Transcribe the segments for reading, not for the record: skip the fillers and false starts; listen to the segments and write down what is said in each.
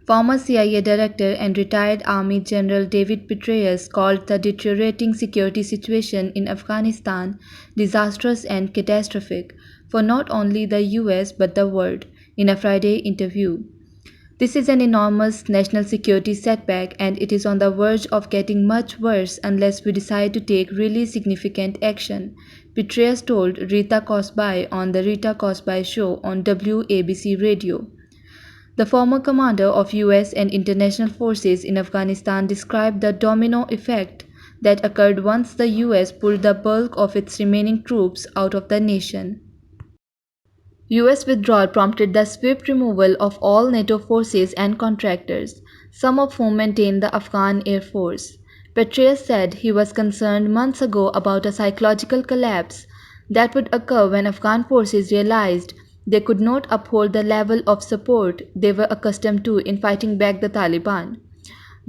Former CIA director and retired Army General David Petraeus called the deteriorating security situation in Afghanistan disastrous and catastrophic for not only the US but the world in a Friday interview. This is an enormous national security setback and it is on the verge of getting much worse unless we decide to take really significant action, Petraeus told Rita Cosby on the Rita Cosby Show on WABC Radio. The former commander of US and international forces in Afghanistan described the domino effect that occurred once the US pulled the bulk of its remaining troops out of the nation. US withdrawal prompted the swift removal of all NATO forces and contractors, some of whom maintain the Afghan Air Force. Petraeus said he was concerned months ago about a psychological collapse that would occur when Afghan forces realized they could not uphold the level of support they were accustomed to in fighting back the Taliban.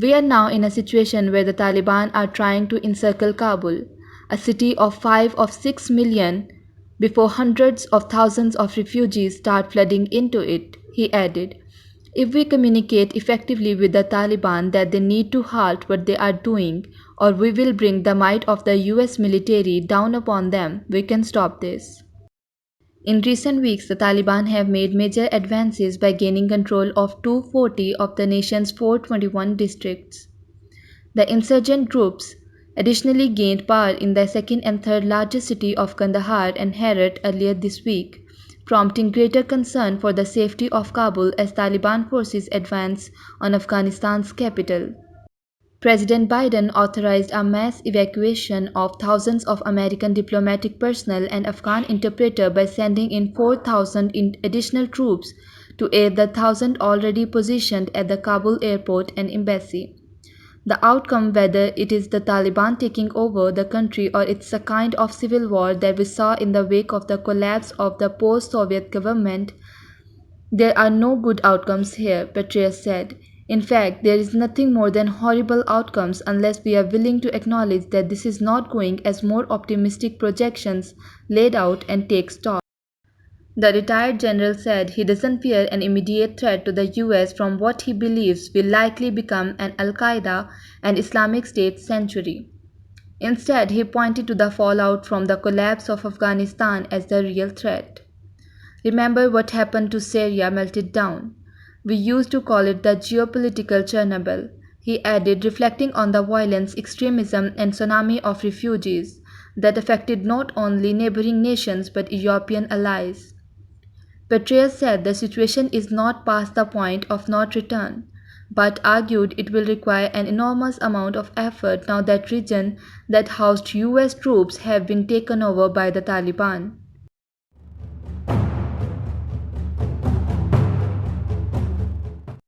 We are now in a situation where the Taliban are trying to encircle Kabul, a city of 5 or 6 million, before hundreds of thousands of refugees start flooding into it, he added. If we communicate effectively with the Taliban that they need to halt what they are doing, or we will bring the might of the US military down upon them, we can stop this. In recent weeks, the Taliban have made major advances by gaining control of 240 of the nation's 421 districts. The insurgent groups additionally gained power in the second and third largest city of Kandahar and Herat earlier this week, prompting greater concern for the safety of Kabul as Taliban forces advance on Afghanistan's capital. President Biden authorized a mass evacuation of thousands of American diplomatic personnel and Afghan interpreter by sending in 4,000 additional troops to aid the 1,000 already positioned at the Kabul airport and embassy. The outcome, whether it is the Taliban taking over the country or it's a kind of civil war that we saw in the wake of the collapse of the post-Soviet government, there are no good outcomes here, Petraeus said. In fact, there is nothing more than horrible outcomes unless we are willing to acknowledge that this is not going as more optimistic projections laid out and take stock. The retired general said he doesn't fear an immediate threat to the US from what he believes will likely become an Al-Qaeda and Islamic State century. Instead, he pointed to the fallout from the collapse of Afghanistan as the real threat. Remember what happened to Syria melted down. We used to call it the geopolitical Chernobyl, he added, reflecting on the violence, extremism, and tsunami of refugees that affected not only neighboring nations but European allies. Petraeus said the situation is not past the point of no return, but argued it will require an enormous amount of effort now that region that housed US troops have been taken over by the Taliban.